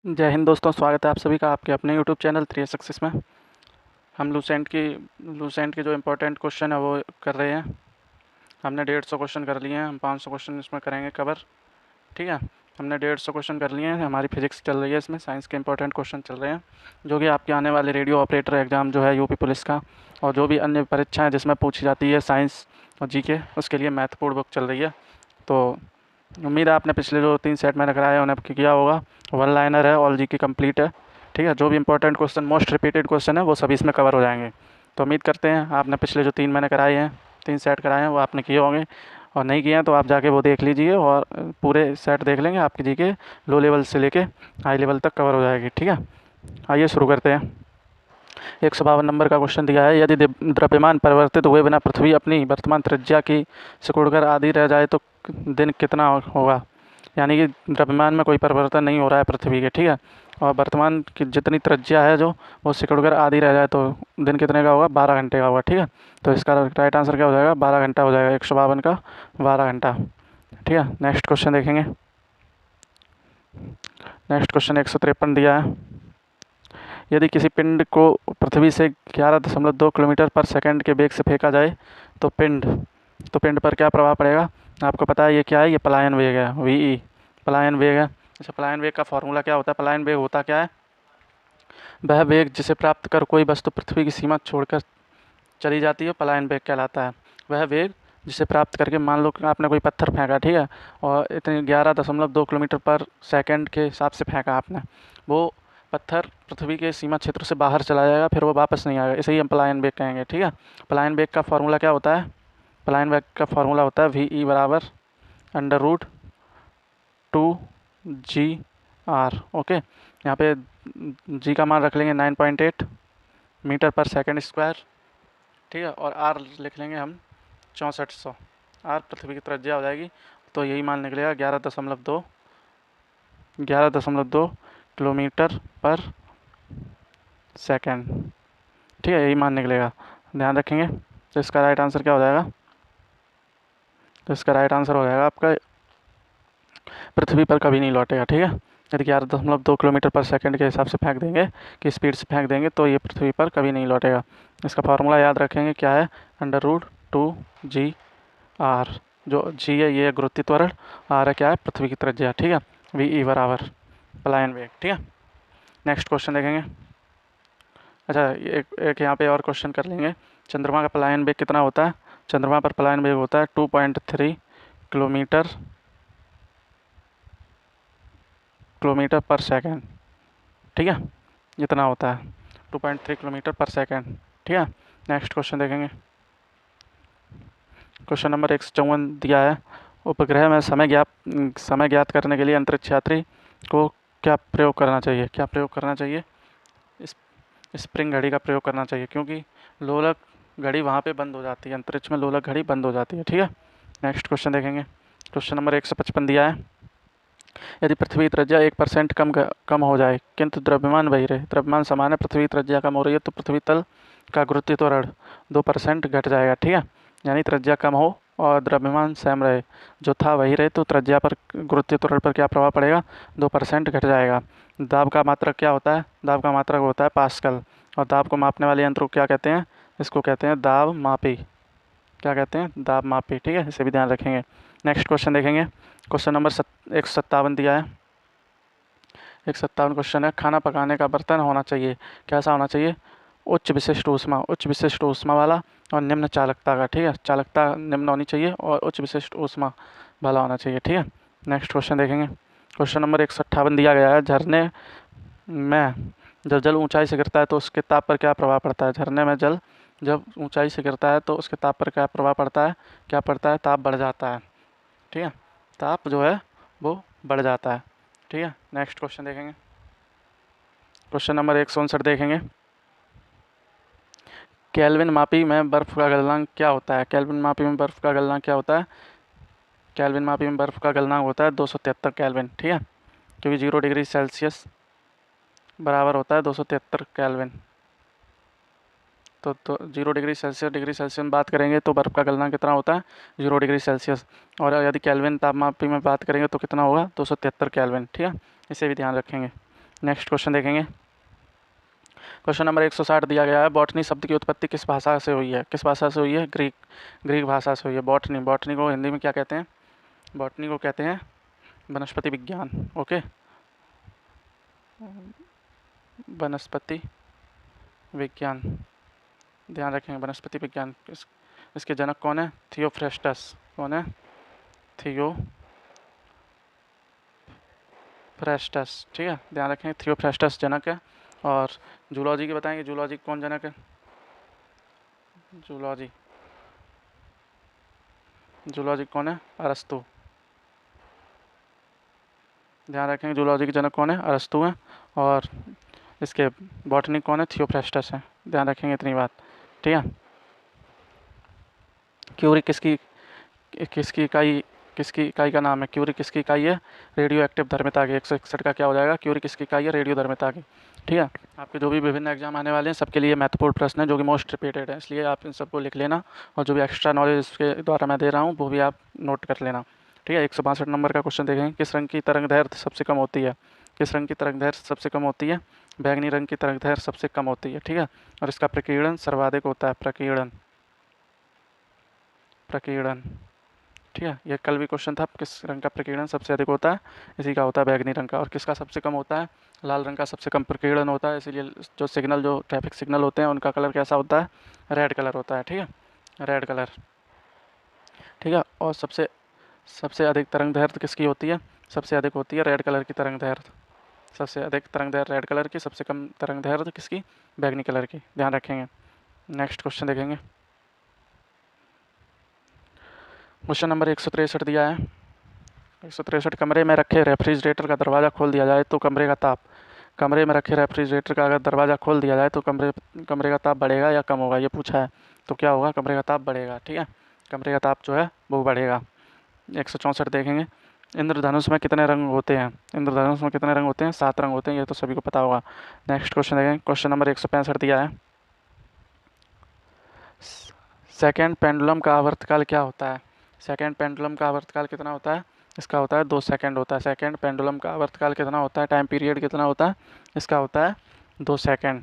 जय हिंद दोस्तों, स्वागत है आप सभी का आपके अपने यूट्यूब चैनल 3 सक्सेस में। हम लूसेंट के जो इम्पोर्टेंट क्वेश्चन है वो कर रहे हैं। हमने 150 क्वेश्चन कर लिए हैं, हम 500 क्वेश्चन इसमें करेंगे कवर। ठीक है, हमने 150 क्वेश्चन कर लिए हैं। हमारी फिजिक्स चल रही है, इसमें साइंस के इंपॉर्टेंट क्वेश्चन चल रहे हैं, जो कि आपके आने वाले रेडियो ऑपरेटर एग्ज़ाम जो है यूपी पुलिस का, और जो भी अन्य परीक्षाएँ जिसमें पूछी जाती है साइंस और जीके, उसके लिए महत्वपूर्ण बुक चल रही है। तो उम्मीद है आपने पिछले जो 3 सेट मैंने कराए उन्हें किया होगा। वन लाइनर है, ऑल जीके कंप्लीट है। ठीक है, जो भी important question, most repeated question है, वो सभी इसमें कवर हो जाएंगे। तो उम्मीद करते हैं आपने पिछले जो 3 मैंने कराए हैं, 3 सेट कराए हैं, वो आपने किए होंगे। और नहीं किए हैं तो आप जाके वो देख लीजिए और पूरे सेट देख लेंगे, आपकी जीके लो लेवल से लेके हाई लेवल तक कवर हो जाएगी। ठीक है, आइए शुरू करते हैं। 152 नंबर का क्वेश्चन दिया है, यदि द्रव्यमान परिवर्तित हुए बिना पृथ्वी अपनी वर्तमान त्रिज्या की सिकुड़कर आधी रह जाए तो दिन कितना होगा। यानी कि द्रव्यमान में कोई परिवर्तन नहीं हो रहा है पृथ्वी के, ठीक है, और वर्तमान की जितनी त्रिज्या है जो वो सिकुड़कर आधी रह जाए तो दिन कितने का होगा, 12 घंटे का होगा। ठीक है, तो इसका राइट आंसर क्या हो जाएगा, 12 घंटा हो जाएगा। 152 का 12 घंटा। ठीक है, नेक्स्ट क्वेश्चन देखेंगे। नेक्स्ट क्वेश्चन 153 दिया है, यदि किसी पिंड को पृथ्वी से 11.2 किलोमीटर पर सेकंड के वेग से फेंका जाए तो पिंड पर क्या प्रभाव पड़ेगा। आपको पता है ये क्या है, ये पलायन वेग है, वी, पलायन वेग है। अच्छा, पलायन वेग का फॉर्मूला क्या होता है, पलायन वेग होता क्या है, वह वेग जिसे प्राप्त कर कोई वस्तु पृथ्वी की सीमा छोड़कर चली जाती है, पलायन वेग कहलाता है। वह वेग जिसे प्राप्त करके, मान लो कि आपने कोई पत्थर फेंका, ठीक है, और इतनी 11.2 किलोमीटर पर सेकंड के हिसाब से फेंका आपने, वो पत्थर पृथ्वी के सीमा क्षेत्र से बाहर चला जाएगा, फिर वो वापस नहीं आएगा, इसे ही हम पलायन वेग कहेंगे। ठीक है, पलायन वेग का फॉर्मूला क्या होता है, पलायन वेग का फॉर्मूला होता है वी बराबर √2 g r। ओके, यहाँ पे जी का मान रख लेंगे 9.8 मीटर पर सेकंड स्क्वायर। ठीक है, और आर लिख लेंगे हम 6400। आर पृथ्वी की त्रिज्या हो जाएगी, तो यही मान निकलेगा 11.2 किलोमीटर पर सेकंड। ठीक है, यही मान निकलेगा, ध्यान रखेंगे। तो इसका राइट आंसर क्या हो जाएगा, तो इसका राइट आंसर हो जाएगा आपका पृथ्वी पर कभी नहीं लौटेगा। ठीक है, यदि 11.2 किलोमीटर पर सेकंड के हिसाब से फेंक देंगे, कि स्पीड से फेंक देंगे, तो ये पृथ्वी पर कभी नहीं लौटेगा। इसका फार्मूला याद रखेंगे, क्या है, √2 g r। जो जी है ये गुरुत्वीय त्वरण, आर है क्या है, पृथ्वी की त्रिज्या। ठीक है, वी बराबर पलायन वेग। ठीक है, नेक्स्ट क्वेश्चन देखेंगे। अच्छा, एक यहाँ पे और क्वेश्चन कर लेंगे। चंद्रमा का पलायन वेग कितना होता है, चंद्रमा पर पलायन वेग होता है 2.3 किलोमीटर पर सेकंड। ठीक है, इतना होता है 2.3 किलोमीटर पर सेकंड। ठीक है, नेक्स्ट क्वेश्चन देखेंगे। क्वेश्चन नंबर 154 दिया है, उपग्रह में समय ज्ञात करने के लिए अंतरिक्ष यात्री को क्या प्रयोग करना चाहिए, इस स्प्रिंग घड़ी का प्रयोग करना चाहिए, क्योंकि लोलक घड़ी वहाँ पे बंद हो जाती है, अंतरिक्ष में लोलक घड़ी बंद हो जाती है। ठीक है, नेक्स्ट क्वेश्चन देखेंगे। क्वेश्चन नंबर 155 दिया है, यदि पृथ्वी त्रिज्या 1% कम हो जाए किंतु द्रव्यमान वही रहे, द्रव्यमान समान है, पृथ्वी त्रिज्या कम हो रही है, तो पृथ्वी तल का गुरुत्वीय त्वरण 2% घट जाएगा। ठीक है, यानी त्रिज्या कम हो और द्रव्यमान सेम रहे, जो था वही रहे, तो त्रिज्या पर, गुरुत्वीय त्वरण पर क्या प्रभाव पड़ेगा, 2% घट जाएगा। दाब का मात्रक क्या होता है, दाब का मात्रक होता है पास्कल, और दाब को मापने वाले यंत्र को क्या कहते हैं, इसको कहते हैं दाब मापी। क्या कहते हैं, दाब मापी। ठीक है, इसे भी ध्यान रखेंगे। नेक्स्ट क्वेश्चन देखेंगे। क्वेश्चन नंबर 157 दिया है, 157 क्वेश्चन है, खाना पकाने का बर्तन होना चाहिए, कैसा होना चाहिए, उच्च विशिष्ट ऊष्मा वाला और निम्न चालकता का। ठीक है, चालकता निम्न होनी चाहिए और उच्च विशिष्ट ऊष्मा वाला होना चाहिए। ठीक है, नेक्स्ट क्वेश्चन देखेंगे। क्वेश्चन नंबर 158 दिया गया है, झरने में जब जल ऊंचाई से गिरता है तो उसके ताप पर क्या प्रभाव पड़ता है। झरने में जल जब ऊंचाई से गिरता है तो उसके ताप पर क्या प्रभाव पड़ता है, क्या पड़ता है, ताप बढ़ जाता है। ठीक है, ताप जो है वो बढ़ जाता है। ठीक है, नेक्स्ट क्वेश्चन देखेंगे। क्वेश्चन नंबर 159 देखेंगे, केल्विन मापी में बर्फ़ का गलनांक क्या होता है, केल्विन मापी में बर्फ़ का गलनांक क्या होता है, केल्विन मापी में बर्फ़ का गलनांक होता है 273 केल्विन। ठीक है, क्योंकि 0 डिग्री सेल्सियस बराबर होता है 273 केल्विन। तो 0 डिग्री सेल्सियस में बात करेंगे तो बर्फ़ का गलनांक कितना होता है, 0 डिग्री सेल्सियस, और यदि केल्विन तापमापी में बात करेंगे तो कितना होगा, 273 केल्विन। ठीक है, इसे भी ध्यान रखेंगे। नेक्स्ट क्वेश्चन देखेंगे। क्वेश्चन नंबर 160 दिया गया है, बॉटनी शब्द की उत्पत्ति किस भाषा से हुई है? किस भाषा से हुई है? ग्रीक भाषा से हुई है। बॉटनी को हिंदी में क्या कहते हैं? बॉटनी को कहते हैं वनस्पति विज्ञान। ओके, वनस्पति विज्ञान, ध्यान रखेंगे वनस्पति विज्ञान। इसके जनक कौन है? थियोफ्रेस्टस। कौन है? थियोफ्रेस्टस। ठीक है, ध्यान रखेंगे थियोफ्रेस्टस जनक है। और जूलॉजी की बताएंगे, जूलॉजी कौन जनक है? जूलॉजी कौन है? अरस्तु। ध्यान रखेंगे जूलॉजी के जनक कौन है? अरस्तु हैं। और इसके बॉटनी कौन है? थियोफ्रेस्टस है। ध्यान रखेंगे इतनी बात। ठीक है, क्यूरी किसकी इकाई का नाम है? क्यूरी किसकी इकाई है? रेडियो एक्टिव धर्मिता की। 161 का क्या हो जाएगा? क्यूरी किसकी इकाई है? रेडियो धर्मिता की। ठीक है, आपके जो भी विभिन्न एग्जाम आने वाले हैं सबके लिए महत्वपूर्ण प्रश्न है जो कि मोस्ट रिपीटेड है, इसलिए आप इन सबको लिख लेना। और जो भी एक्स्ट्रा नॉलेज इसके द्वारा मैं दे रहा हूँ वो भी आप नोट कर लेना। ठीक है, 162 नंबर का क्वेश्चन देखेंगे। किस रंग की तरंग दैर्घ्य सबसे कम होती है? किस रंग की तरंग दैर्घ्य सबसे कम होती है? बैंगनी रंग की तरंग दैर्घ्य सबसे कम होती है। ठीक है, और इसका प्रकीर्णन सर्वाधिक होता है। प्रकीर्णन। ठीक है, ये कल भी क्वेश्चन था, किस रंग का प्रकीर्णन सबसे अधिक होता है? इसी का होता है बैगनी रंग का। और किसका सबसे कम होता है? लाल रंग का सबसे कम प्रकीर्णन होता है। इसीलिए जो ट्रैफिक सिग्नल होते हैं उनका कलर कैसा होता है? रेड कलर होता है। ठीक है, रेड कलर। ठीक है, और सबसे अधिक तरंग दैर्घ्य किसकी होती है? सबसे अधिक होती है रेड कलर की तरंग दैर्घ्य। सबसे अधिक तरंग दैर्घ्य रेड कलर की, सबसे कम तरंग दैर्घ्य किसकी? बैगनी कलर की। ध्यान रखेंगे। नेक्स्ट क्वेश्चन देखेंगे। क्वेश्चन नंबर 163 दिया है। 163, कमरे में रखे रेफ्रिजरेटर का दरवाज़ा खोल दिया जाए तो कमरे में रखे रेफ्रिजरेटर का अगर दरवाज़ा खोल दिया जाए तो कमरे का ताप बढ़ेगा या कम होगा? ये पूछा है। तो क्या होगा? कमरे का ताप बढ़ेगा। ठीक है, कमरे का ताप जो है वो बढ़ेगा। 164 देखेंगे। इंद्रधनुष में कितने रंग होते हैं? इंद्रधनुष में कितने रंग होते हैं? 7 रंग होते हैं, ये तो सभी को पता होगा। नेक्स्ट क्वेश्चन देखेंगे। क्वेश्चन नंबर 165 दिया है। सेकेंड पेंडुलम का आवर्तकाल क्या होता है? सेकेंड पेंडुलम का आवर्तकाल कितना होता है? इसका होता है 2 सेकंड होता है। सेकेंड पेंडुलम का आवर्तकाल कितना होता है? टाइम पीरियड कितना होता है? इसका होता है 2 सेकंड।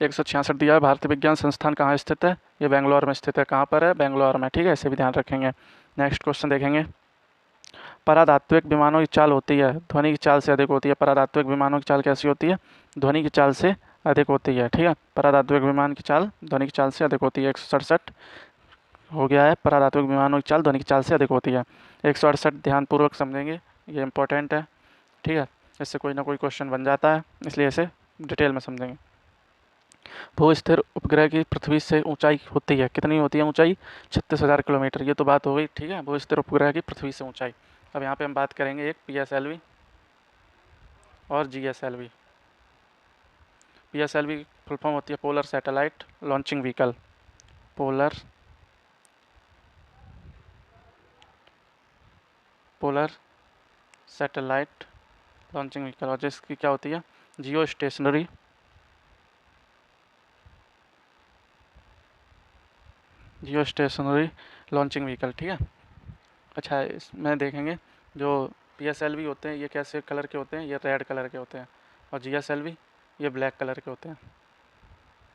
166 दिया है। भारतीय विज्ञान संस्थान कहाँ स्थित है? ये बेंगलोर में स्थित है। कहाँ पर है? बेंगलोर में। ठीक है, इसे भी ध्यान रखेंगे। नेक्स्ट क्वेश्चन देखेंगे। पराधात्विक विमानों की चाल होती है ध्वनि की चाल से अधिक होती है। पराधात्विक विमानों की चाल कैसी होती है? ध्वनि की चाल से अधिक होती है। ठीक है, पराधात्विक विमान की चाल ध्वनि की चाल से अधिक होती है। 167 हो गया है। पराधात्विक विमानों की चाल ध्वनि की चाल से अधिक होती है। 168 ध्यानपूर्वक समझेंगे, ये इंपॉर्टेंट है। ठीक है, इससे कोई ना कोई क्वेश्चन बन जाता है, इसलिए इसे डिटेल में समझेंगे। भू स्थिर उपग्रह की पृथ्वी से ऊंचाई होती है, कितनी होती है ऊंचाई? 36,000 किलोमीटर। ये तो बात हो गई। ठीक है, भू स्थिर उपग्रह की पृथ्वी से ऊंचाई। अब यहाँ पे हम बात करेंगे एक PSLV और GSLV। PSLV की फुल फॉर्म होती है polar satellite launching vehicle. Polar satellite launching vehicle. और जिसकी क्या होती है? जियो स्टेशनरी लॉन्चिंग व्हीकल। ठीक है, अच्छा इसमें देखेंगे जो PSLV होते हैं ये कैसे कलर के होते हैं? ये रेड कलर के होते हैं। और GSLV ये ब्लैक कलर के होते हैं,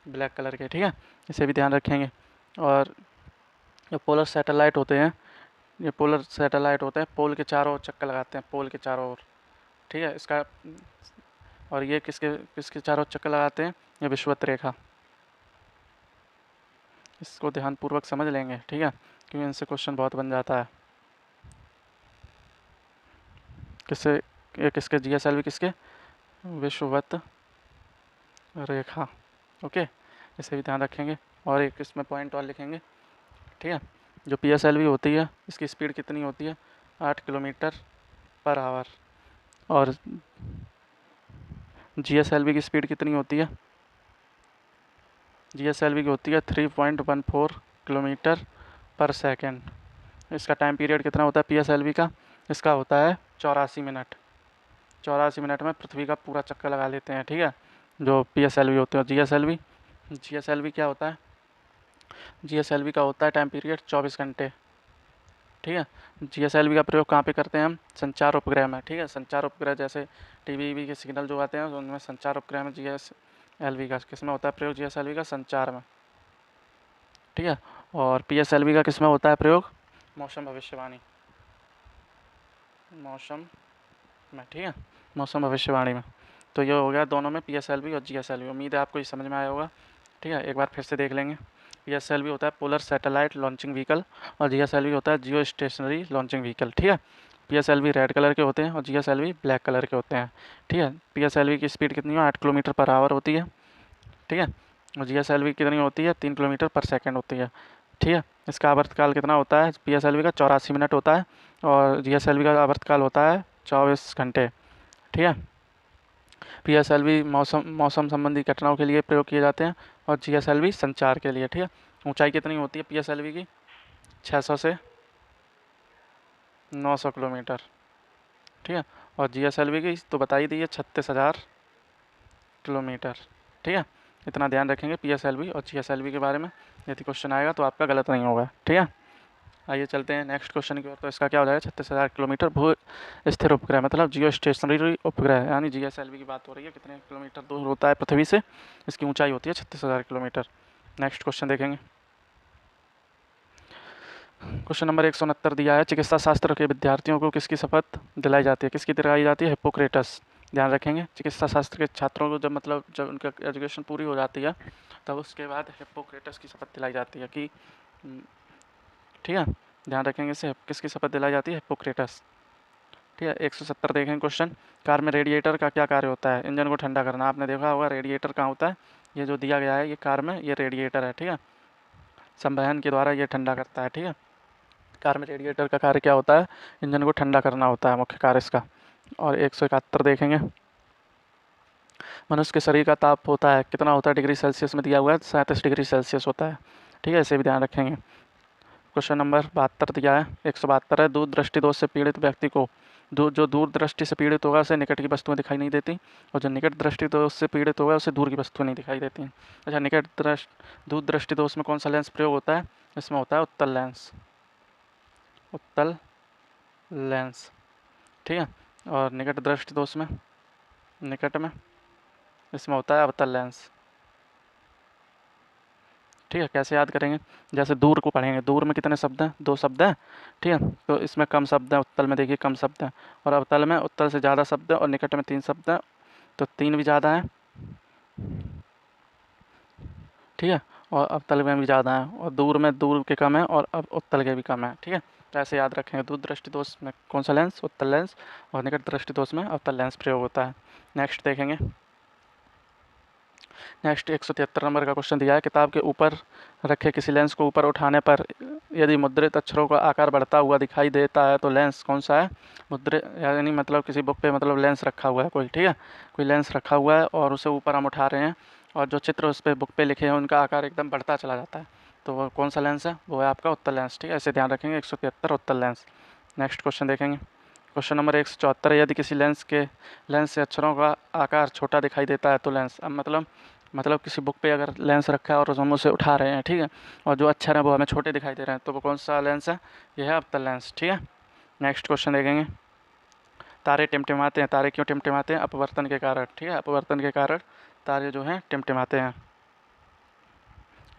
ब्लैक कलर के। ठीक है, इसे भी ध्यान रखेंगे। और जो पोलर सैटेलाइट होते हैं पोल के चारों ओर चक्कर लगाते हैं, पोल के चारों ओर। ठीक है, इसका और ये किसके चारों ओर चक्कर लगाते हैं? ये विषुवत रेखा। इसको ध्यानपूर्वक समझ लेंगे। ठीक है, क्योंकि इनसे क्वेश्चन बहुत बन जाता है। किसके GSLV किसके? विषुवत रेखा। ओके, इसे भी ध्यान रखेंगे। और एक इसमें पॉइंट और लिखेंगे। ठीक है, जो PSLV होती है इसकी स्पीड कितनी होती है? 8 किलोमीटर पर आवर। और GSLV की स्पीड कितनी होती है? GSLV की होती है 3.14 किलोमीटर पर सेकेंड। इसका टाइम पीरियड कितना होता है PSLV का? इसका होता है 84 मिनट। 84 मिनट में पृथ्वी का पूरा चक्कर लगा लेते हैं। ठीक है, जो PSLV होते हैं। GSLV क्या होता है? GSLV का होता है टाइम पीरियड 24 घंटे। ठीक है। GSLV का प्रयोग कहाँ पे करते हैं हम? संचार उपग्रह में, ठीक है। संचार उपग्रह जैसे टीवी के सिग्नल जो आते हैं उनमें संचार उपग्रह में GSLV का किस में होता है प्रयोग? GSLV का संचार में, ठीक है। और PSLV का किस में होता है प्रयोग? मौसम भविष्यवाणी, मौसम में, ठीक है, मौसम भविष्यवाणी में। तो ये हो गया दोनों में PSLV और GSLV। उम्मीद है आपको ये समझ में आया होगा, ठीक है। एक बार फिर से देख लेंगे। PSLV होता है पोलर सैटेलाइट लॉन्चिंग व्हीकल और GSLV होता है जियो स्टेशनरी लॉन्चिंग व्हीकल, ठीक है। PSLV रेड कलर के होते हैं और GSLV ब्लैक कलर के होते हैं, ठीक है। PSLV की स्पीड कितनी है? 8 किलोमीटर पर आवर होती है, ठीक है। और GSLV कितनी होती है? 3 किलोमीटर पर सेकेंड होती है, ठीक है। इसका आवर्तकाल कितना होता है? PSLV का 84 मिनट होता है और GSLV का आवर्तकाल होता है 24 घंटे, ठीक है। PSLV मौसम संबंधी घटनाओं के लिए प्रयोग किए जाते हैं और GSLV संचार के लिए, ठीक है। ऊंचाई कितनी होती है PSLV की? 600 से 900 किलोमीटर, ठीक है। और GSLV की तो बता ही दी है 36,000 किलोमीटर, ठीक है। इतना ध्यान रखेंगे PSLV और GSLV के बारे में, यदि क्वेश्चन आएगा तो आपका गलत नहीं होगा, ठीक है। आइए चलते हैं नेक्स्ट क्वेश्चन की ओर। तो इसका क्या हो जाएगा? 36,000 किलोमीटर भू स्थिर उपग्रह मतलब जियो स्टेशनरी उपग्रह, यानी GSLV की बात हो रही है। कितने किलोमीटर दूर होता है पृथ्वी से? इसकी ऊंचाई होती है 36,000 किलोमीटर। नेक्स्ट क्वेश्चन देखेंगे। क्वेश्चन नंबर 169 दिया है, चिकित्सा शास्त्र के विद्यार्थियों को किसकी शपथ दिलाई जाती है? किसकी दिलाई जाती है? हिप्पोक्रेटस। ध्यान रखेंगे, चिकित्सा शास्त्र के छात्रों को जब उनका एजुकेशन पूरी हो जाती है तब उसके बाद हिप्पोक्रेटस की शपथ दिलाई जाती है कि, ठीक है। ध्यान रखेंगे इसे, किसकी शपथ दिलाई जाती है? हिप्पोक्रेटस, ठीक है। 170 देखें क्वेश्चन। कार में रेडिएटर का क्या कार्य होता है? इंजन को ठंडा करना। आपने देखा होगा रेडिएटर कहाँ होता है? ये जो दिया गया है ये कार में ये रेडिएटर है, ठीक है। संवहन के द्वारा ये ठंडा करता है, ठीक है। कार में रेडिएटर का कार्य क्या होता है? इंजन को ठंडा करना होता है मुख्य कार्य इसका। और 171 देखेंगे। मनुष्य के शरीर का ताप होता है कितना होता है डिग्री सेल्सियस में? दिया हुआ है 37 डिग्री सेल्सियस होता है, ठीक है। इसे भी ध्यान रखेंगे। क्वेश्चन नंबर 72 दिया है, 172 है, दूर दृष्टि दोष से पीड़ित व्यक्ति को जो दूर दृष्टि से पीड़ित होगा उसे निकट की वस्तुएं दिखाई नहीं देती और जो निकट दृष्टि दोष से पीड़ित होगा उसे दूर की वस्तुएं नहीं दिखाई देती। अच्छा, दूर दृष्टि दोष में कौन सा लेंस प्रयोग होता है? इसमें होता है उत्तल लेंस, उत्तल लेंस, ठीक है। और निकट दृष्टि दोष में, निकट में, इसमें होता है अवतल लेंस, ठीक है। कैसे याद करेंगे? जैसे दूर को पढ़ेंगे, दूर में कितने शब्द हैं? 2 शब्द हैं, ठीक है। तो इसमें कम शब्द हैं, उत्तल में देखिए कम शब्द हैं, और अवतल में उत्तल से ज़्यादा शब्द हैं और निकट में 3 शब्द हैं, तो 3 भी ज़्यादा हैं, ठीक है। और अवतल में भी ज़्यादा हैं और दूर में दूर के कम है और अब उत्तल के भी कम है, ठीक है। तो ऐसे याद रखेंगे, दूर दृष्टि दोष में कौन सा लेंस? उत्तल लेंस, और निकट दृष्टि दोष में अवतल लेंस प्रयोग होता है। नेक्स्ट देखेंगे। नेक्स्ट 173 नंबर का क्वेश्चन दिया है, किताब के ऊपर रखे किसी लेंस को ऊपर उठाने पर यदि मुद्रित अक्षरों का आकार बढ़ता हुआ दिखाई देता है तो लेंस कौन सा है? मुद्रित यानी मतलब किसी बुक पे मतलब लेंस रखा हुआ है कोई, ठीक है। कोई लेंस रखा हुआ है और उसे ऊपर हम उठा रहे हैं और जो चित्र उस पर बुक पे लिखे हैं उनका आकार एकदम बढ़ता चला जाता है, तो वो कौन सा लेंस है? वो है आपका उत्तल लेंस, ठीक है। ऐसे ध्यान रखेंगे, 173 उत्तल लेंस। नेक्स्ट क्वेश्चन देखेंगे। क्वेश्चन नंबर 174, यदि किसी लेंस से अक्षरों का आकार छोटा दिखाई देता है तो लेंस, अब मतलब किसी बुक पे अगर लेंस रखा है और हम उसे उठा रहे हैं, ठीक है, और जो अक्षर हैं वो हमें छोटे दिखाई दे रहे हैं, तो वो कौन सा लेंस है? यह है अवतल लेंस, ठीक है। नेक्स्ट क्वेश्चन देखेंगे। तारे टिमटिमाते हैं, तारे क्यों टिमटिमाते हैं? अपवर्तन के कारण, ठीक है। अपवर्तन के कारण तारे जो हैं टिमटिमाते हैं,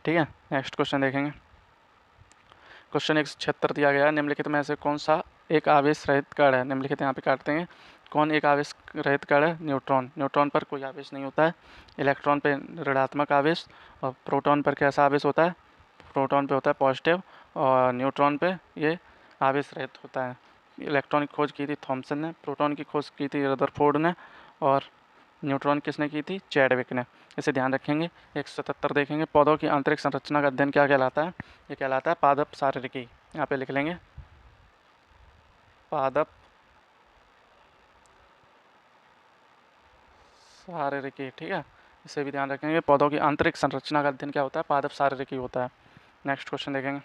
ठीक है। नेक्स्ट क्वेश्चन देखेंगे। क्वेश्चन 176 दिया गया है, निम्नलिखित में से कौन सा एक आवेश रहित कण है? निम्नलिखित यहाँ पे काटते हैं, कौन एक आवेश रहित कण है? न्यूट्रॉन। न्यूट्रॉन पर कोई आवेश नहीं होता है। इलेक्ट्रॉन पे ऋणात्मक आवेश और प्रोटॉन पर कैसा आवेश होता है? प्रोटॉन पे होता है पॉजिटिव और न्यूट्रॉन पे ये आवेश रहित होता है। इलेक्ट्रॉन की खोज की थी थॉमसन ने, प्रोटॉन की खोज की थी रदरफोर्ड ने और न्यूट्रॉन किसने की थी? चैडविक ने। इसे ध्यान रखेंगे। 177 देखेंगे, पौधों की आंतरिक संरचना का अध्ययन क्या कहलाता है? ये कहलाता है पादप शारीरिकी। यहाँ पे लिख लेंगे पादप शारीरिकी, ठीक है। इसे भी ध्यान रखेंगे, पौधों की आंतरिक संरचना का अध्ययन क्या होता है? पादप शारीरिकी होता है। नेक्स्ट क्वेश्चन देखेंगे।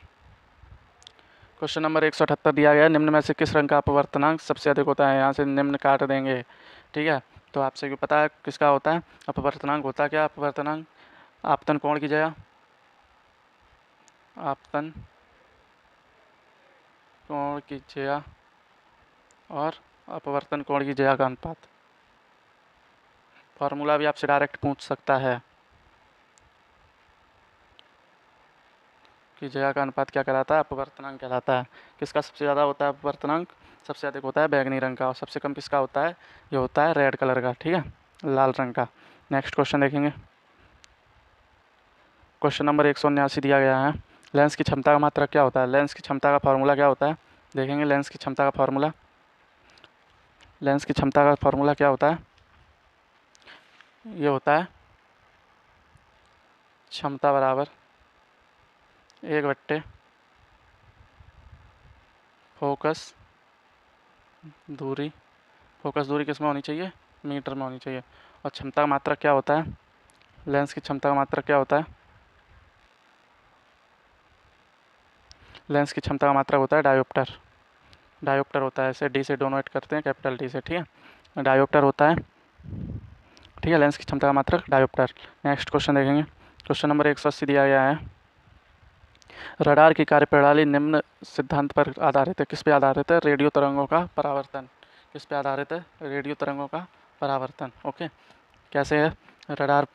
क्वेश्चन नंबर 178 दिया गया है, निम्न में से किस रंग का अपवर्तनांक सबसे अधिक होता है? यहाँ से निम्न काट देंगे, ठीक है। तो आपसे भी पता है किसका होता है अपवर्तनांक? होता क्या अपवर्तनांक? आपतन कोण की जगह आपतन कोण की ज्या और अपवर्तन कोण की ज्या का अनुपात। फार्मूला भी आपसे डायरेक्ट पूछ सकता है कि ज्या का अनुपात क्या कहलाता है, अपवर्तनांक कहलाता है। किसका सबसे ज़्यादा होता है अपवर्तनांक, सबसे अधिक होता है बैगनी रंग का, और सबसे कम किसका होता है, ये होता है रेड कलर का, ठीक है, लाल रंग का। नेक्स्ट क्वेश्चन देखेंगे। क्वेश्चन नंबर 179 दिया गया है, लेंस की क्षमता का मात्रक क्या होता है। लेंस की क्षमता का फार्मूला क्या होता है, देखेंगे लेंस की क्षमता का फार्मूला। लेंस की क्षमता का फार्मूला क्या होता है, ये होता है क्षमता बराबर 1/, फोकस दूरी। फोकस दूरी किस में होनी चाहिए, मीटर में होनी चाहिए। और क्षमता का मात्रक क्या होता है, लेंस की क्षमता का मात्रक क्या होता है, लेंस की क्षमता का मात्रक होता है डायोप्टर। डायोप्टर होता है, इसे डी से डोनेट करते हैं, कैपिटल डी से, ठीक है, डायोप्टर होता है, ठीक है, लेंस की क्षमता का मात्रक डायोप्टर। नेक्स्ट क्वेश्चन देखेंगे। क्वेश्चन नंबर 180 दिया गया है, रडार की कार्यप्रणाली निम्न सिद्धांत पर आधारित है। किस पे आधारित है, रेडियो तरंगों का परावर्तन। किस पे आधारित है, रेडियो तरंगों का परावर्तन। ओके, कैसे है रडार,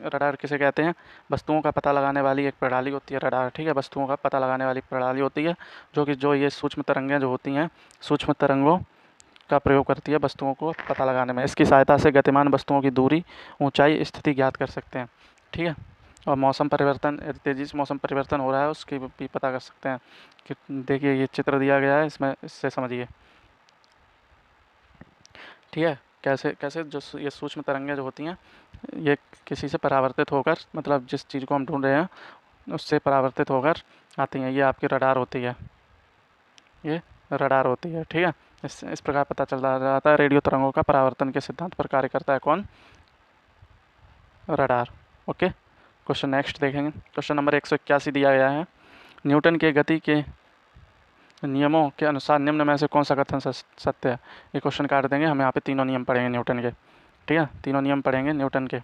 रडार किसे कहते हैं, वस्तुओं का पता लगाने वाली एक प्रणाली होती है रडार, ठीक है, वस्तुओं का पता लगाने वाली प्रणाली होती है, जो ये सूक्ष्म तरंगें जो होती हैं, सूक्ष्म तरंगों का प्रयोग करती है वस्तुओं को पता लगाने में। इसकी सहायता से गतिमान वस्तुओं की दूरी, ऊंचाई, स्थिति ज्ञात कर सकते हैं, ठीक है। और मौसम परिवर्तन, यदि तेज़ी से मौसम परिवर्तन हो रहा है उसकी भी पता कर सकते हैं। कि देखिए ये चित्र दिया गया है, इसमें इससे समझिए, ठीक है, कैसे कैसे जो ये सूक्ष्म तरंगें जो होती हैं, ये किसी से परावर्तित होकर, मतलब जिस चीज़ को हम ढूंढ रहे हैं उससे परावर्तित होकर आती हैं। ये आपकी रडार होती है, ये रडार होती है, ठीक है। इस प्रकार पता चल जाता है रेडियो तरंगों का परावर्तन के सिद्धांत पर कार्य करता है कौन, रडार। ओके, क्वेश्चन नेक्स्ट देखेंगे। क्वेश्चन नंबर 181 दिया गया है, न्यूटन के गति के नियमों के अनुसार निम्न में से कौन सा कथन सत्य है। ये क्वेश्चन काट देंगे, हम यहाँ पे तीनों नियम पढ़ेंगे न्यूटन के, ठीक है, तीनों नियम पढ़ेंगे न्यूटन के।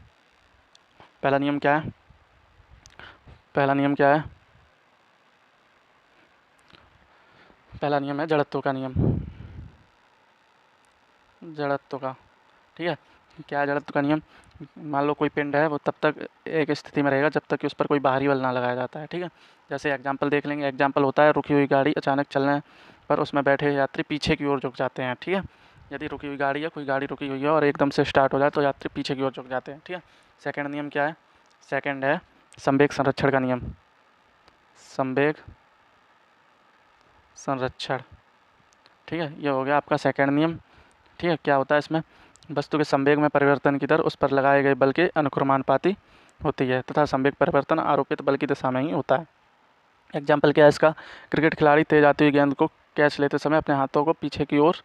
पहला नियम क्या है, पहला नियम क्या है, पहला नियम है जड़त्व का नियम, जड़त्व का, ठीक है। क्या है जड़त्व का नियम, मान लो कोई पिंड है, वो तब तक एक स्थिति में रहेगा जब तक कि उस पर कोई बाहरी बल ना लगाया जाता है, ठीक है। जैसे एग्जाम्पल देख लेंगे, एग्जाम्पल होता है रुकी हुई गाड़ी अचानक चलने पर उसमें बैठे यात्री पीछे की ओर झुक जाते हैं, ठीक है। यदि रुकी हुई गाड़ी है, कोई गाड़ी रुकी हुई है और एकदम से स्टार्ट हो जाए तो यात्री पीछे की ओर झुक जाते हैं, ठीक है। सेकेंड नियम क्या है, सेकेंड है संवेग संरक्षण का नियम, संवेग संरक्षण, ठीक है, ये हो गया आपका सेकेंड नियम, ठीक है। क्या होता है इसमें, वस्तु के संवेग में परिवर्तन की दर उस पर लगाए गए बल के अनुक्रमानुपाती होती है तथा संवेग परिवर्तन आरोपित बल की दिशा में ही होता है। एग्जाम्पल क्या है इसका, क्रिकेट खिलाड़ी तेज आती हुई गेंद को कैच लेते समय अपने हाथों को पीछे की ओर,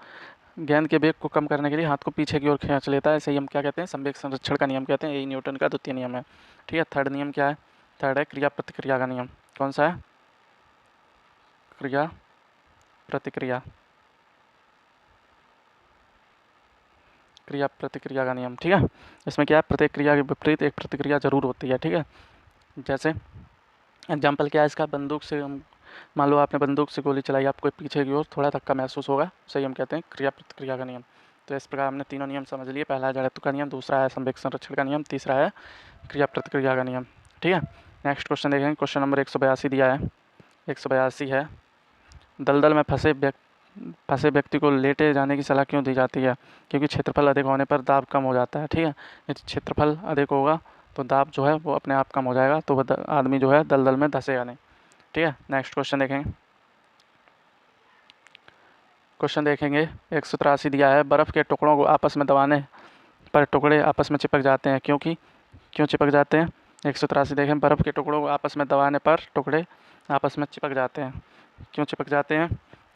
गेंद के वेग को कम करने के लिए हाथ को पीछे की ओर खींच लेता है, इसे ही हम क्या कहते हैं, संवेग संरक्षण का नियम कहते हैं। यही न्यूटन का द्वितीय नियम है, ठीक है। थर्ड नियम क्या है, थर्ड है क्रिया प्रतिक्रिया का नियम। कौन सा है, क्रिया प्रतिक्रिया, क्रिया प्रतिक्रिया का नियम, ठीक है। इसमें क्या है, प्रत्येक क्रिया के विपरीत एक प्रतिक्रिया जरूर होती है, ठीक है। जैसे एग्जाम्पल क्या है इसका, बंदूक से मान लो आपने बंदूक से गोली चलाई, आपको पीछे की ओर थोड़ा धक्का महसूस होगा, सही हम कहते हैं क्रिया प्रतिक्रिया का नियम। तो इस प्रकार हमने तीनों नियम समझ लिए, पहला है जड़त्व का नियम, दूसरा है संवेग संरक्षण का नियम, तीसरा है क्रिया प्रतिक्रिया का नियम, ठीक है। नेक्स्ट क्वेश्चन देखेंगे। क्वेश्चन नंबर 182 दिया है, 182 है, दलदल में फंसे व्यक्ति को लेटे जाने की सलाह क्यों दी जाती है, क्योंकि क्षेत्रफल अधिक होने पर दाब कम हो जाता है, ठीक है। यदि क्षेत्रफल अधिक होगा तो दाब जो है वो अपने आप कम हो जाएगा, तो वह आदमी जो है दलदल में धंसेगा नहीं, ठीक है। नेक्स्ट क्वेश्चन देखेंगे। क्वेश्चन देखेंगे 183 दिया है, बर्फ़ के टुकड़ों को आपस में दबाने पर टुकड़े आपस में चिपक जाते हैं, क्यों चिपक जाते हैं। 183 देखें, बर्फ़ के टुकड़ों को आपस में दबाने पर टुकड़े आपस में चिपक जाते हैं, क्यों चिपक जाते हैं,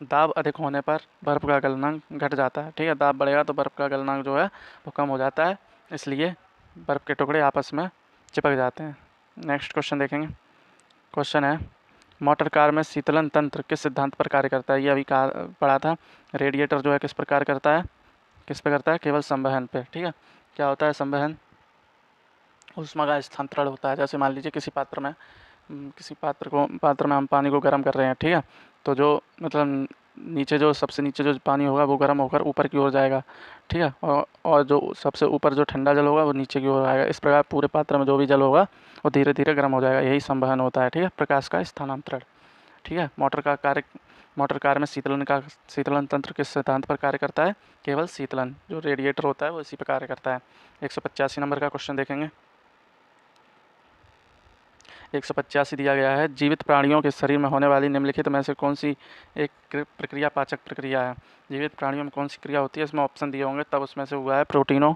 दाब अधिक होने पर बर्फ़ का गलनांक घट जाता है, ठीक है। दाब बढ़ेगा तो बर्फ़ का गलनांक जो है वो कम हो जाता है, इसलिए बर्फ़ के टुकड़े आपस में चिपक जाते हैं। नेक्स्ट क्वेश्चन देखेंगे। क्वेश्चन है, मोटर कार में शीतलन तंत्र किस सिद्धांत पर कार्य करता है। ये अभी पढ़ा था, रेडिएटर जो है किस पर कार्य करता है, किस पर करता है, केवल संवहन पे, ठीक है। क्या होता है संवहन, ऊष्मा का स्थानांतरण होता है। जैसे मान लीजिए किसी पात्र में हम पानी को गर्म कर रहे हैं, ठीक है, तो जो मतलब नीचे जो सबसे नीचे जो पानी होगा वो गर्म होकर ऊपर की ओर जाएगा, ठीक है, और जो सबसे ऊपर जो ठंडा जल होगा वो नीचे की ओर आएगा। इस प्रकार पूरे पात्र में जो भी जल होगा वो धीरे धीरे गर्म हो जाएगा, यही संवहन होता है, ठीक है, प्रकाश का स्थानांतरण। ठीक है, मोटर कार में शीतलन तंत्र किस सिद्धांत पर कार्य करता है? केवल शीतलन, जो रेडिएटर होता है वो इसी पर कार्य करता है। 185 नंबर का क्वेश्चन देखेंगे। 185 दिया गया है, जीवित प्राणियों के शरीर में होने वाली निम्नलिखित में से कौन सी एक प्रक्रिया पाचक प्रक्रिया है? जीवित प्राणियों में कौन सी क्रिया होती है? इसमें ऑप्शन दिए होंगे, तब उसमें से हुआ है प्रोटीनों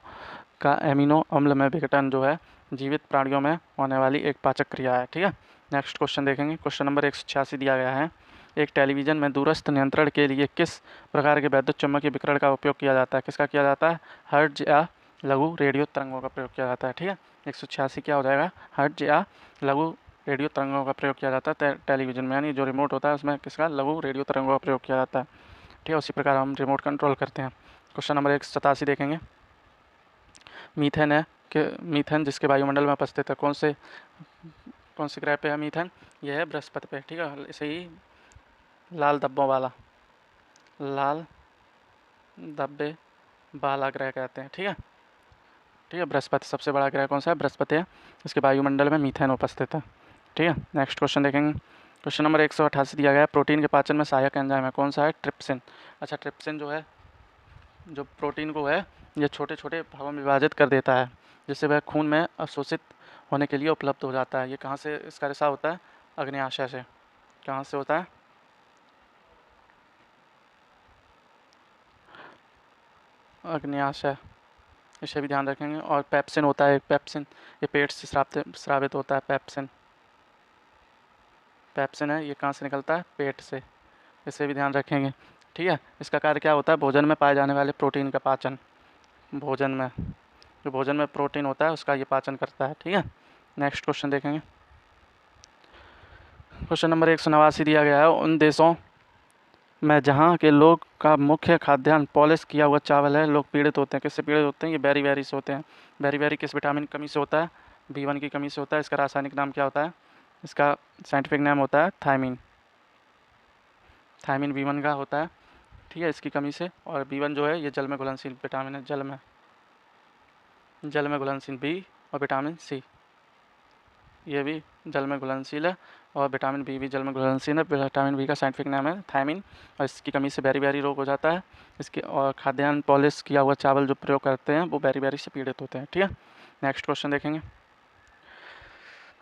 का एमिनो अम्ल में विघटन, जो है जीवित प्राणियों में होने वाली एक पाचक क्रिया है। ठीक है, नेक्स्ट क्वेश्चन देखेंगे। क्वेश्चन नंबर 186 दिया गया है, एक टेलीविज़न में दूरस्थ नियंत्रण के लिए किस प्रकार के वैद्युत चुम्बकीय विकिरण का उपयोग किया जाता है? किसका किया जाता है? हर्ट्ज या लघु रेडियो तरंगों का प्रयोग किया जाता है। ठीक है, 186 क्या हो जाएगा? हर्ट्ज या लघु रेडियो तरंगों का प्रयोग किया जाता है टेलीविज़न में, यानी जो रिमोट होता है उसमें किसका? लघु रेडियो तरंगों का प्रयोग किया जाता है। ठीक है, उसी प्रकार हम रिमोट कंट्रोल करते हैं। क्वेश्चन नंबर 187 देखेंगे। मीथेन है कि मीथेन जिसके वायुमंडल में उपस्थित है, कौन से ग्रह पे है मीथेन? यह है बृहस्पति पे। ठीक है, इसे ही लाल धब्बे वाला ग्रह कहते हैं। ठीक है, बृहस्पति सबसे बड़ा ग्रह कौन सा है? बृहस्पति है, इसके वायुमंडल में मीथेन उपस्थित है। ठीक है, नेक्स्ट क्वेश्चन देखेंगे। क्वेश्चन नंबर 188 दिया गया है, प्रोटीन के पाचन में सहायक एंजाइम है, कौन सा है? ट्रिप्सिन। अच्छा, ट्रिप्सिन जो है, जो प्रोटीन को है ये छोटे छोटे भागों में विभाजित कर देता है, जिससे वह खून में अवशोषित होने के लिए उपलब्ध हो जाता है। ये कहाँ से इसका रिसाव होता है? अग्न्याशय से। कहाँ से होता है? अग्न्याशय, इसे भी ध्यान रखेंगे। और पेप्सिन होता है, पेप्सिन ये पेट से स्रावित होता है। पेप्सिन है, ये कहाँ से निकलता है? पेट से, इसे भी ध्यान रखेंगे। ठीक है, इसका कार्य क्या होता है? भोजन में पाए जाने वाले प्रोटीन का पाचन, भोजन में प्रोटीन होता है उसका ये पाचन करता है। ठीक है, नेक्स्ट क्वेश्चन देखेंगे। क्वेश्चन नंबर 189 दिया गया है, उन देशों में जहाँ के लोग का मुख्य खाद्यान्न पॉलिश किया हुआ चावल है, लोग पीड़ित होते हैं। किससे पीड़ित होते हैं? ये बेरी से होते हैं। बेरी किस विटामिन की कमी से होता है? B1 की कमी से होता है। इसका रासायनिक नाम क्या होता है? इसका साइंटिफिक नाम होता है थायमीन। B1 का होता है, ठीक है, इसकी कमी से। और B1 जो है ये जल में घुलनशील विटामिन है, जल में घुलनशील। B और विटामिन C ये भी जल में घुलनशील है, और विटामिन B भी जल में घुलनशील है। विटामिन B का साइंटिफिक नाम है थायमीन, और इसकी कमी से बेरी रोग हो जाता है। इसके और खाद्यान्न पॉलिश किया हुआ चावल जो प्रयोग करते हैं वो बेरी से पीड़ित होते हैं। ठीक है, नेक्स्ट क्वेश्चन देखेंगे।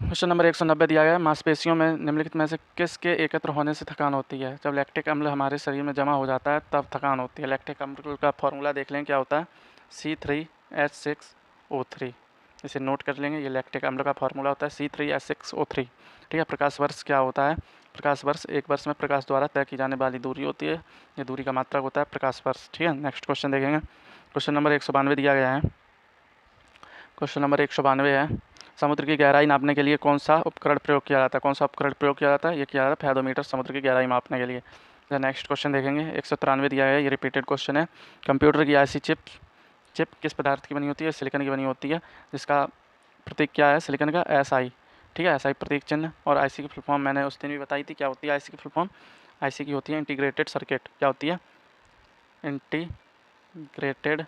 क्वेश्चन नंबर 190 दिया गया है, मांसपेशियों में निम्नलिखित में से किसके एकत्र होने से थकान होती है? जब लैक्टिक अम्ल हमारे शरीर में जमा हो जाता है तब थकान होती है। लैक्टिक अम्ल का फॉर्मूला देख लें, क्या होता है? C3H6O3, इसे नोट कर लेंगे। ये लैक्टिक अम्ल का फॉर्मूला होता है C3H6O3। ठीक है, प्रकाश वर्ष क्या होता है? प्रकाश वर्ष एक वर्ष में प्रकाश द्वारा तय की जाने वाली दूरी होती है, ये दूरी का मात्रक होता है प्रकाश वर्ष। ठीक है, नेक्स्ट क्वेश्चन देखेंगे। क्वेश्चन नंबर 192 दिया गया है। क्वेश्चन नंबर 192 है, समुद्र की गहराई नापने के लिए कौन सा उपकरण प्रयोग किया जाता है? कौन सा उपकरण प्रयोग किया जाता है? ये किया जाता है फेदोमीटर, समुद्र की गहराई मापने के लिए। नेक्स्ट क्वेश्चन देखेंगे। 193 दिया है, ये रिपीटेड क्वेश्चन है। कंप्यूटर की IC चिप किस पदार्थ की बनी होती है? सिलिकॉन की बनी होती है, जिसका प्रतीक क्या है? सिलिकॉन का SI। ठीक है, SI प्रतीक चिन्ह। और IC की फुल फॉर्म मैंने उस दिन भी बताई थी, क्या होती है IC की फुल फॉर्म? IC की होती है इंटीग्रेटेड सर्किट। क्या होती है? Integrated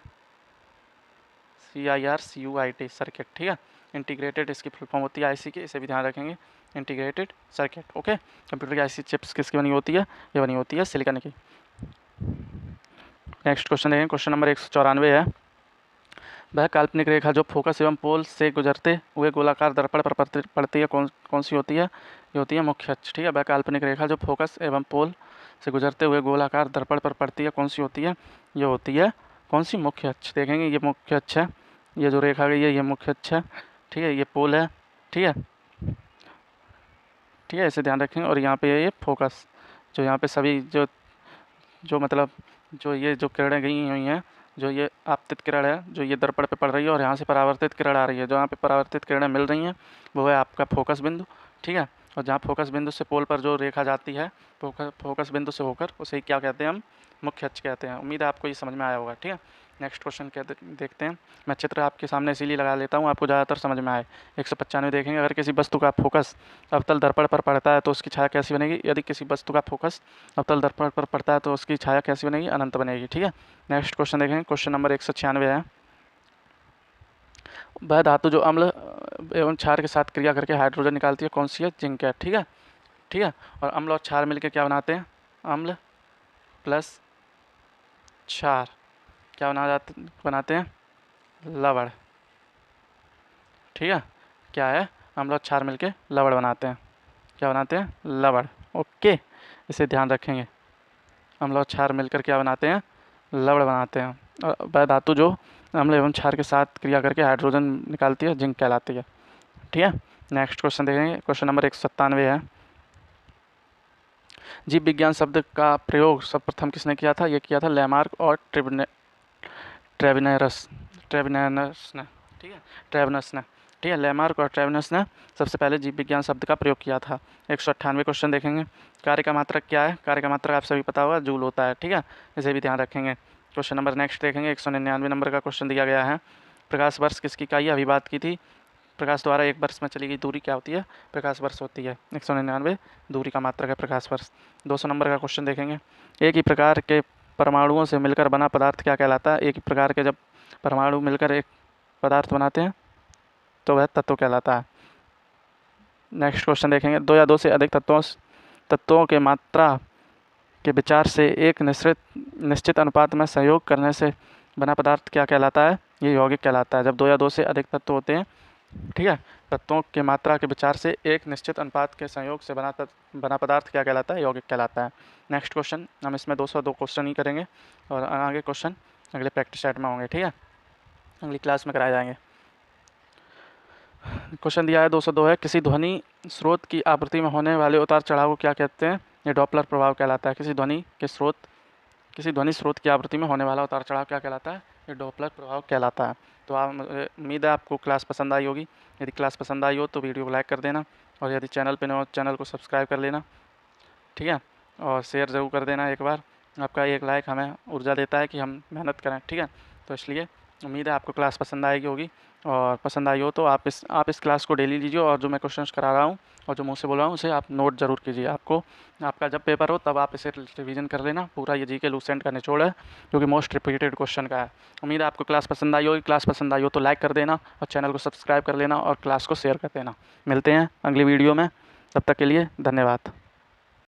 CIRCUIT circuit. ठीक है, इंटीग्रेटेड इसकी फुल फॉर्म होती है IC की, इसे भी ध्यान रखेंगे, इंटीग्रेटेड सर्किट। ओके, कंप्यूटर की IC चिप्स किसकी बनी होती है? ये बनी होती है सिलिकॉन की। नेक्स्ट क्वेश्चन देखेंगे। क्वेश्चन नंबर 194 है, वह काल्पनिक रेखा जो फोकस एवं पोल से गुजरते हुए गोलाकार दर्पण पर पड़ती है कौन सी होती है? ये होती है मुख्य अक्ष। ठीक है, वह काल्पनिक रेखा जो फोकस एवं पोल से गुजरते हुए गोलाकार दर्पण पर पड़ती है कौन सी होती है? ये होती है कौन सी? मुख्य अक्ष। देखेंगे, ये मुख्य अक्ष है, ये जो रेखा गई है ये मुख्य अक्ष है। ठीक है, ये पोल है। ठीक है, इसे ध्यान रखेंगे। और यहाँ पे ये फोकस, जो यहाँ पे सभी जो मतलब जो ये जो किरणें गई हुई हैं, जो ये आपतित किरण है जो ये दर्पण पे पड़ रही है, और यहाँ से परावर्तित किरण आ रही है, जो यहाँ पे परावर्तित किरणें मिल रही हैं वो है आपका फोकस बिंदु। ठीक है, और जहाँ फोकस बिंदु से पोल पर जो रेखा जाती है, फोकस बिंदु से होकर, उसे क्या कहते हैं हम? मुख्य अक्ष कहते हैं। उम्मीद है आपको ये समझ में आया होगा। ठीक है, नेक्स्ट क्वेश्चन क्या देखते हैं। मैं चित्र आपके सामने इसीलिए लगा लेता हूँ आपको ज़्यादातर समझ में आए। 195 देखेंगे, अगर किसी वस्तु का फोकस अवतल दर्पण पर पड़ता है तो उसकी छाया कैसी बनेगी। यदि किसी वस्तु का फोकस अवतल दर्पण पर पड़ता है तो उसकी छाया कैसी बनेगी, अनंत बनेगी। ठीक है, नेक्स्ट क्वेश्चन देखेंगे, क्वेश्चन नंबर 196 है। वह धातु जो अम्ल एवं क्षार के साथ क्रिया करके हाइड्रोजन निकालती है कौन सी है, जिंक है। ठीक है, ठीक है, और अम्ल और क्षार मिलकर क्या बनाते हैं, अम्ल प्लस क्षार क्या बनाते हैं, लवण। ठीक है, क्या है, अम्ल और क्षार मिलके लवण बनाते हैं, क्या बनाते हैं, लवण। ओके, इसे ध्यान रखेंगे, अम्ल और क्षार मिलकर क्या बनाते हैं, लवण बनाते हैं। और वह धातु जो अम्ल एवं क्षार के साथ क्रिया करके हाइड्रोजन निकालती है जिंक कहलाती है। ठीक है, नेक्स्ट क्वेश्चन देखेंगे, क्वेश्चन नंबर 197 है। जीव विज्ञान शब्द का प्रयोग सर्वप्रथम किसने किया था, ये किया था लैमार्क और ट्रेविनरस ने। ठीक है, ट्रेविनस ने। ठीक है, लैमार्क और ट्रेविनस ने सबसे पहले जीव विज्ञान शब्द का प्रयोग किया था। 198 क्वेश्चन देखेंगे, कार्य का मात्रक क्या है, कार्य का मात्रक आप सभी पता होगा, जूल होता है। ठीक है, इसे भी ध्यान रखेंगे। क्वेश्चन नंबर नेक्स्ट देखेंगे, 199 नंबर का क्वेश्चन दिया गया है। प्रकाश वर्ष किसकी इकाई है, अभी बात की थी। प्रकाश द्वारा एक वर्ष में चली गई दूरी क्या होती है, प्रकाश वर्ष होती है। 199 दूरी का मात्रक है प्रकाश वर्ष। 200 नंबर का क्वेश्चन देखेंगे, एक ही प्रकार के परमाणुओं से मिलकर बना पदार्थ क्या कहलाता है। एक ही प्रकार के जब परमाणु मिलकर एक पदार्थ बनाते हैं तो वह तत्व कहलाता है। नेक्स्ट क्वेश्चन देखेंगे, दो या दो से अधिक तत्वों के मात्रा के विचार से एक निश्चित अनुपात में सहयोग करने से बना पदार्थ क्या कहलाता है, ये यौगिक कहलाता है। जब दो या दो से अधिक तत्व होते हैं, ठीक है, तत्वों के मात्रा के विचार से एक निश्चित अनुपात के संयोग से बना पदार्थ क्या कहलाता है, यौगिक कहलाता है। नेक्स्ट क्वेश्चन, हम इसमें 202 क्वेश्चन ही करेंगे और आगे क्वेश्चन अगले प्रैक्टिस सेट में होंगे। ठीक है, अगली क्लास में कराए जाएंगे। क्वेश्चन दिया है 202 है, किसी ध्वनि स्रोत की आवृत्ति में होने वाले उतार चढ़ाव को क्या कहते हैं, ये डॉपलर प्रभाव कहलाता है। किसी ध्वनि स्रोत की आवृत्ति में होने वाला उतार चढ़ाव क्या कहलाता है, ये डॉपलर प्रभाव कहलाता है। तो आप, उम्मीद है आपको क्लास पसंद आई होगी। यदि क्लास पसंद आई हो तो वीडियो को लाइक कर देना, और यदि चैनल पे न हो चैनल को सब्सक्राइब कर लेना। ठीक है, और शेयर ज़रूर कर देना एक बार, आपका एक लाइक हमें ऊर्जा देता है कि हम मेहनत करें। ठीक है, तो इसलिए उम्मीद है आपको क्लास पसंद आएगी होगी, और पसंद आई हो तो आप इस क्लास को डेली लीजिए, और जो मैं क्वेश्चंस करा रहा हूँ और जो मुँह से बोल रहा हूँ उसे आप नोट ज़रूर कीजिए। आपका जब पेपर हो तब आप इसे रिवीजन कर लेना। पूरा ये जीके लूसेंट का निचोड़ है जो कि मोस्ट रिपीटेड क्वेश्चन का है। उम्मीद है आपको क्लास पसंद आई होगी। क्लास पसंद आई हो तो लाइक कर देना और चैनल को सब्सक्राइब कर लेना और क्लास को शेयर कर देना। मिलते हैं अगली वीडियो में, तब तक के लिए धन्यवाद।